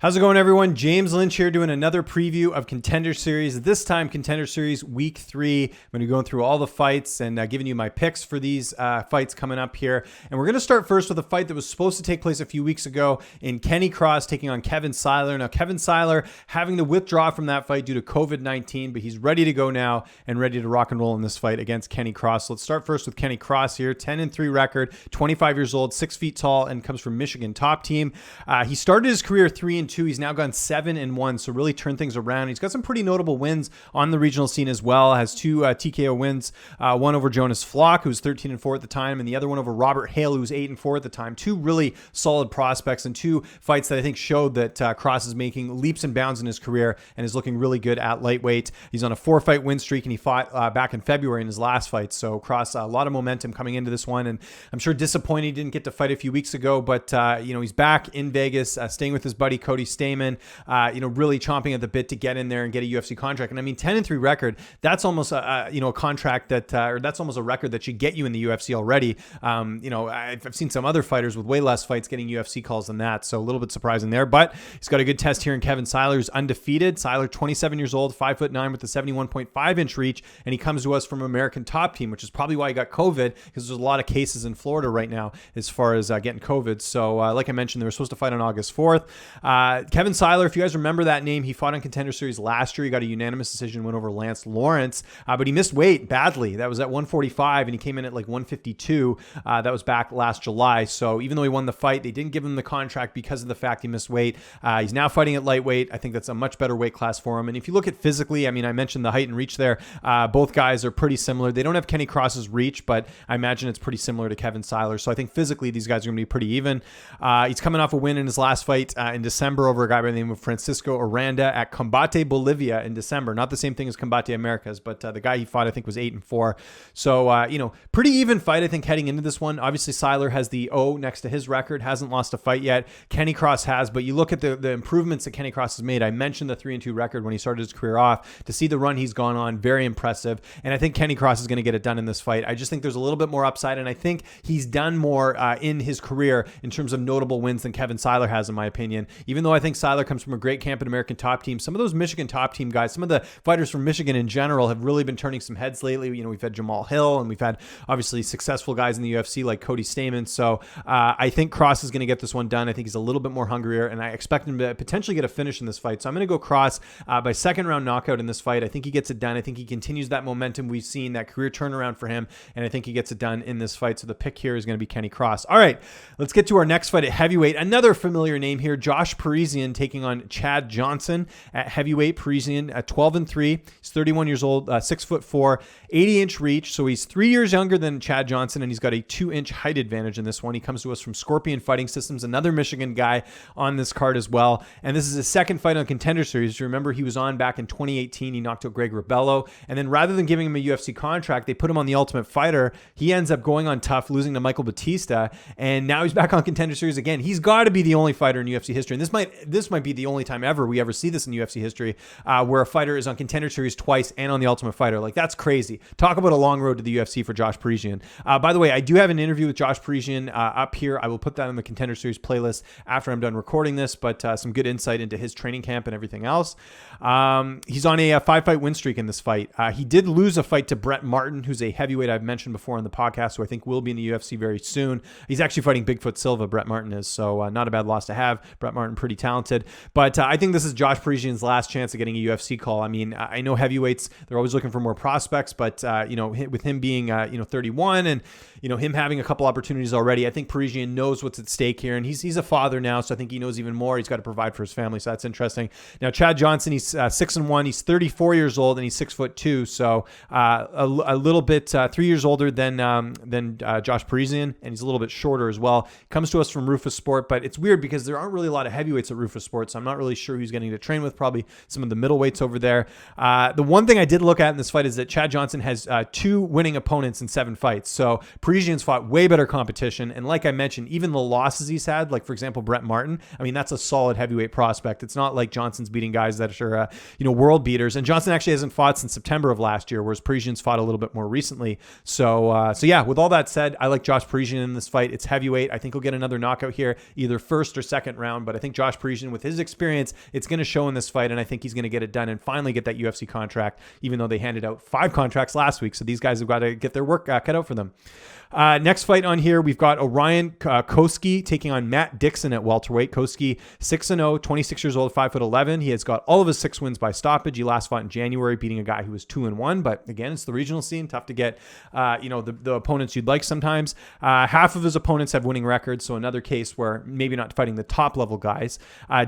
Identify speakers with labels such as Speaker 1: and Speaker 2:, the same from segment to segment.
Speaker 1: How's it going, everyone? James Lynch here doing another preview of Contender Series. This time, Contender Series Week 3. I'm going to be going through all the fights and giving you my picks for these fights coming up here. And we're going to start first with a fight that was supposed to take place a few weeks ago in Kenny Cross taking on Kevin Seiler. Now, Kevin Seiler having to withdraw from that fight due to COVID-19, but he's ready to go now and ready to rock and roll in this fight against Kenny Cross. So let's start first with Kenny Cross here. 10-3 record, 25 years old, 6 feet tall, and comes from Michigan top team. He started his career 3-2. He's now gone 7-1, so really turned things around. He's got some pretty notable wins on the regional scene as well. Has 2 TKO wins, one over Jonas Flock, who was 13-4 at the time, and the other one over Robert Hale, who was 8-4 at the time. 2 really solid prospects and 2 fights that I think showed that Cross is making leaps and bounds in his career and is looking really good at lightweight. He's on a 4-fight win streak, and he fought back in February in his last fight. So Cross, a lot of momentum coming into this one, and I'm sure disappointed he didn't get to fight a few weeks ago, but he's back in Vegas, staying with his buddy Cody Stamen. Really chomping at the bit to get in there and get a UFC contract. And I mean, 10-3 record, that's almost a contract that, or that's almost a record that should get you in the UFC already. I've seen some other fighters with way less fights getting UFC calls than that. So a little bit surprising there, but he's got a good test here in Kevin Seiler, who's undefeated. Seiler, 27 years old, 5'9" with a 71.5 inch reach. And he comes to us from American top team, which is probably why he got COVID, because there's a lot of cases in Florida right now as far as getting COVID. So like I mentioned, they were supposed to fight on August 4th. Kevin Seiler, if you guys remember that name, he fought on Contender Series last year. He got a unanimous decision, went over Lance Lawrence, but he missed weight badly. That was at 145, and he came in at like 152. That was back last July. So even though he won the fight, they didn't give him the contract because of the fact he missed weight. He's now fighting at lightweight. I think that's a much better weight class for him. And if you look at physically, I mean, I mentioned the height and reach there. Both guys are pretty similar. They don't have Kenny Cross's reach, but I imagine it's pretty similar to Kevin Seiler. So I think physically these guys are going to be pretty even. He's coming off a win in his last fight in December over a guy by the name of Francisco Aranda at Combate Bolivia in December. Not the same thing as Combate Americas, but the guy he fought, I think, was 8-4. So, pretty even fight, I think, heading into this one. Obviously, Seiler has the O next to his record, hasn't lost a fight yet. Kenny Cross has, but you look at the improvements that Kenny Cross has made. I mentioned the 3-2 record when he started his career off. To see the run he's gone on, very impressive. And I think Kenny Cross is going to get it done in this fight. I just think there's a little bit more upside, and I think he's done more in his career in terms of notable wins than Kevin Seiler has, in my opinion. Even though I think Seiler comes from a great camp at American top team, some of those Michigan top team guys, some of the fighters from Michigan in general have really been turning some heads lately. We've had Jamal Hill, and we've had obviously successful guys in the UFC like Cody Stamen. So I think Cross is going to get this one done. I think he's a little bit more hungrier, and I expect him to potentially get a finish in this fight. So I'm going to go Cross by second round knockout in this fight. I think he gets it done. I think he continues that momentum we've seen, that career turnaround for him, and I think he gets it done in this fight. So the pick here is going to be Kenny Cross. All right, let's get to our next fight at heavyweight. Another familiar name here, Josh Parisian taking on Chad Johnson at heavyweight. Parisian at 12-3. He's 31 years old, 6'4", 80-inch reach. So he's 3 years younger than Chad Johnson, and he's got a 2-inch height advantage in this one. He comes to us from Scorpion Fighting Systems, another Michigan guy on this card as well. And this is his second fight on Contender Series. Remember, he was on back in 2018. He knocked out Greg Rebello. And then rather than giving him a UFC contract, they put him on the Ultimate Fighter. He ends up going on TUF, losing to Michael Batista. And now he's back on Contender Series again. He's got to be the only fighter in UFC history. And this might be the only time ever we ever see this in UFC history, where a fighter is on Contender Series twice and on the Ultimate Fighter. Like, that's crazy. Talk about a long road to the UFC for Josh Parisian. By the way, I do have an interview with Josh Parisian up here. I will put that in the Contender Series playlist after I'm done recording this, but some good insight into his training camp and everything else. He's on a 5-fight win streak in this fight. He did lose a fight to Brett Martin, who's a heavyweight I've mentioned before on the podcast, who I think will be in the UFC very soon. He's actually fighting Bigfoot Silva, Brett Martin is, so not a bad loss to have. Brett Martin, pretty talented. But I think this is Josh Parisian's last chance of getting a UFC call. I mean, I know heavyweights, they're always looking for more prospects, but with him being 31 and him having a couple opportunities already, I think Parisian knows what's at stake here, and he's a father now, so I think he knows even more. He's got to provide for his family, so that's interesting. Now, Chad Johnson, he's 6-1. He's 34 years old, and he's 6'2", so a little bit 3 years older than Josh Parisian, and he's a little bit shorter as well. Comes to us from Rufus Sport, but it's weird because there aren't really a lot of heavyweights at Rufus Sport, so I'm not really sure who's getting to train with. Probably some of the middleweights over there. The one thing I did look at in this fight is that Chad Johnson has 2 winning opponents in 7 fights. So Parisian's fought way better competition. And like I mentioned, even the losses he's had, like for example, Brett Martin, I mean, that's a solid heavyweight prospect. It's not like Johnson's beating guys that are, world beaters. And Johnson actually hasn't fought since September of last year, whereas Parisian's fought a little bit more recently. So yeah, with all that said, I like Josh Parisian in this fight. It's heavyweight. I think he'll get another knockout here, either first or second round, but I think Josh Josh Parisian. With his experience, it's going to show in this fight, and I think he's going to get it done and finally get that UFC contract, even though they handed out 5 contracts last week. So these guys have got to get their work cut out for them. Next fight on here, we've got Orion Koski taking on Matt Dixon at welterweight. Koski 6-0, 26 years old, 5'11". He has got all of his 6 wins by stoppage. He last fought in January, beating a guy who was 2-1. But again, it's the regional scene, tough to get the opponents you'd like sometimes. Half of his opponents have winning records, so another case where maybe not fighting the top level guys.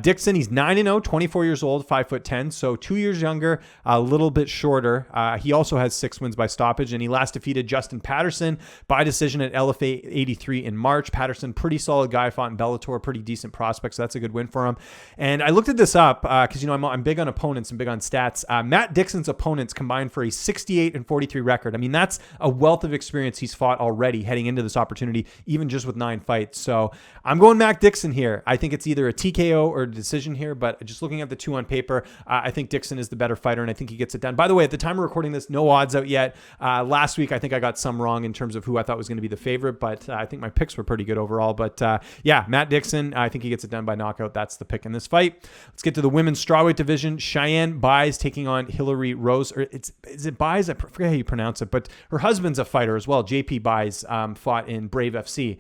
Speaker 1: Dixon, he's 9-0, 24 years old, 5'10", so 2 years younger, a little bit shorter. He also has 6 wins by stoppage, and he last defeated Justin Patterson by decision at LFA 83 in March. Patterson, pretty solid guy, fought in Bellator, pretty decent prospect, so that's a good win for him. And I looked at this up because I'm big on opponents and big on stats. Matt Dixon's opponents combined for a 68-43 record. I mean, that's a wealth of experience he's fought already heading into this opportunity, even just with 9 fights. So I'm going Matt Dixon here. I think it's either a TKO or a decision here, but just looking at the 2 on paper, I think Dixon is the better fighter, and I think he gets it done. By the way, at the time of recording this, no odds out yet. Last week, I think I got some wrong in terms of who I thought was going to be the favorite, but I think my picks were pretty good overall. But yeah, Matt Dixon, I think he gets it done by knockout. That's the pick in this fight. Let's get to the women's strawweight division. Cheyanne Buys taking on Hillary Rose. Or is it Buys? I forget how you pronounce it, but her husband's a fighter as well. JP Buys fought in Brave FC.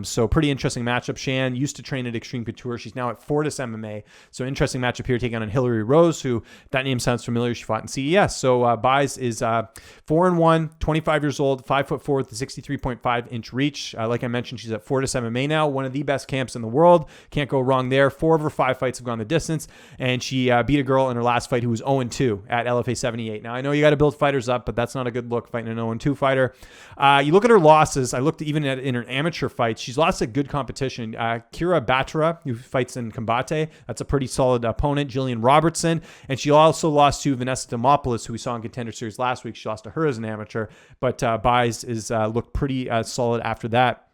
Speaker 1: So pretty interesting matchup. Cheyanne used to train at Extreme Couture. She's now at Fortis MMA. So interesting matchup here, taking on Hillary Rose, who that name sounds familiar. She fought in CES. So Buys is 4-1, 25 years old, 5'4" with a 63.5-inch reach. Like I mentioned, she's at Fortis MMA now, one of the best camps in the world. Can't go wrong there. 4 of her 5 fights have gone the distance, and she beat a girl in her last fight who was 0-2 at LFA 78. Now, I know you got to build fighters up, but that's not a good look fighting an 0-2 fighter. You look at her losses. I looked even at in her amateur fights. She's lost a good competition. Kira Batra, who fights in Combate, that's a pretty solid opponent. Jillian Robertson, and she also lost to Vanessa Demopoulos, who we saw in Contender Series last week. She lost to her as an amateur, but Buys is looked pretty solid after that.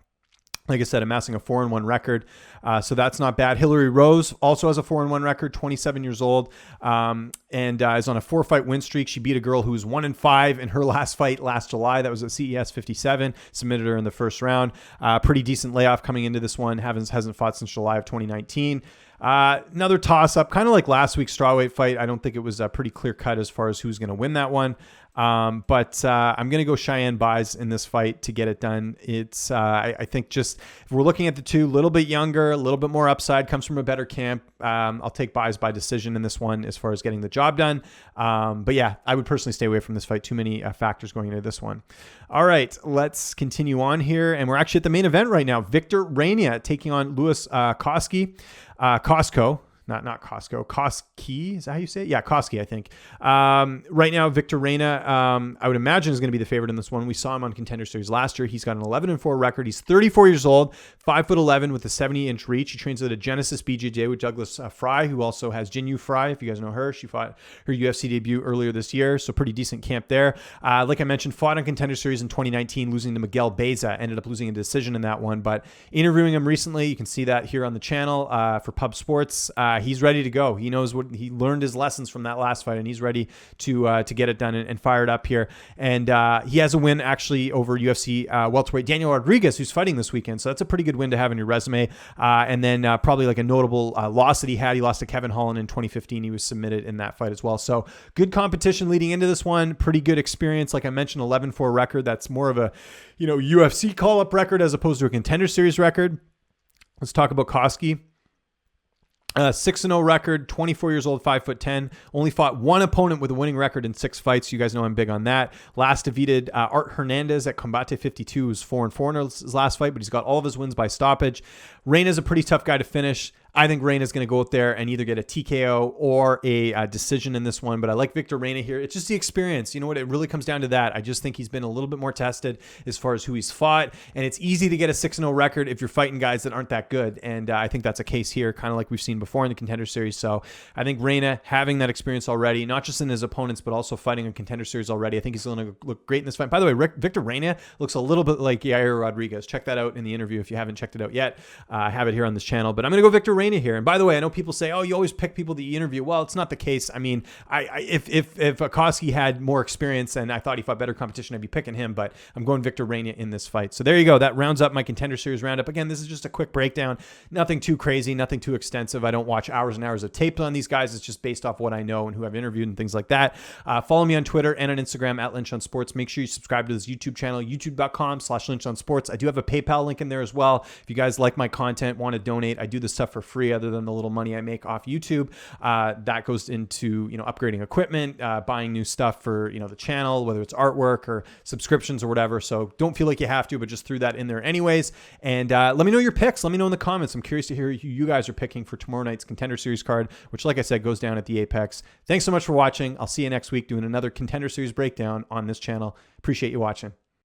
Speaker 1: Like I said, amassing a 4-1 record. So that's not bad. Hillary Rose also has a 4-1 record, 27 years old, and is on a 4-fight win streak. She beat a girl who was 1-5 in her last fight last July. That was at CES 57. Submitted her in the first round. Pretty decent layoff coming into this one. Hasn't fought since July of 2019. Another toss-up, kind of like last week's strawweight fight. I don't think it was pretty clear-cut as far as who's going to win that one. But I'm going to go Cheyanne Buys in this fight to get it done. It's I think just if we're looking at the two, a little bit younger, a little bit more upside, comes from a better camp. I'll take Buys by decision in this one as far as getting the job done. But yeah, I would personally stay away from this fight. Too many factors going into this one. All right, let's continue on here. And we're actually at the main event right now. Victor Reyna taking on Louis Koski. Costco. Not Costco. Koski, is that how you say it? Yeah, Koski, I think. Right now, Victor Reyna, I would imagine, is going to be the favorite in this one. We saw him on Contender Series last year. He's got an 11-4 record. He's 34 years old, 5'11" with a 70-inch reach. He trains at a Genesis BJJ with Douglas Fry, who also has Jinyu Fry, if you guys know her. She fought her UFC debut earlier this year, so pretty decent camp there. Like I mentioned, fought on Contender Series in 2019, losing to Miguel Beza. Ended up losing a decision in that one, but interviewing him recently, you can see that here on the channel for Pub Sports. He's ready to go. He knows what he learned his lessons from that last fight, and he's ready to get it done and fired up here. And he has a win actually over UFC welterweight Daniel Rodriguez, who's fighting this weekend. So that's a pretty good win to have in your resume. And then probably like a notable loss that he had. He lost to Kevin Holland in 2015. He was submitted in that fight as well. So good competition leading into this one. Pretty good experience. Like I mentioned, 11-4 record. That's more of a UFC call-up record as opposed to a Contender Series record. Let's talk about Koski. 6-0 record, 24 years old, 5'10". Only fought one opponent with a winning record in 6 fights. You guys know I'm big on that. Last defeated Art Hernandez at Combate 52. He was 4-4 in his last fight, but he's got all of his wins by stoppage. Reyna's a pretty tough guy to finish. I think Reyna's going to go out there and either get a TKO or a decision in this one, but I like Victor Reyna here. It's just the experience. You know what? It really comes down to that. I just think he's been a little bit more tested as far as who he's fought, and it's easy to get a 6-0 record if you're fighting guys that aren't that good, and I think that's a case here, kind of like we've seen before in the Contender Series. So I think Reyna, having that experience already, not just in his opponents, but also fighting a Contender Series already, I think he's going to look great in this fight. By the way, Victor Reyna looks a little bit like Yair Rodriguez. Check that out in the interview if you haven't checked it out yet. I have it here on this channel, but I'm going to go Victor Reyna Reyna here. And by the way, I know people say, oh, you always pick people that you interview. Well, it's not the case. I mean, if Koski had more experience and I thought he fought better competition, I'd be picking him, but I'm going Victor Reyna in this fight. So there you go. That rounds up my Contender Series roundup. Again, this is just a quick breakdown. Nothing too crazy, nothing too extensive. I don't watch hours and hours of tape on these guys. It's just based off what I know and who I've interviewed and things like that. Follow me on Twitter and on Instagram at Lynch on Sports. Make sure you subscribe to this YouTube channel, youtube.com/Lynch on Sports. I do have a PayPal link in there as well. If you guys like my content, want to donate, I do this stuff for free other than the little money I make off YouTube. That goes into, upgrading equipment, buying new stuff for, the channel, whether it's artwork or subscriptions or whatever. So don't feel like you have to, but just threw that in there anyways. And let me know your picks. Let me know in the comments. I'm curious to hear who you guys are picking for tomorrow night's Contender Series card, which, like I said, goes down at the Apex. Thanks so much for watching. I'll see you next week doing another Contender Series breakdown on this channel. Appreciate you watching.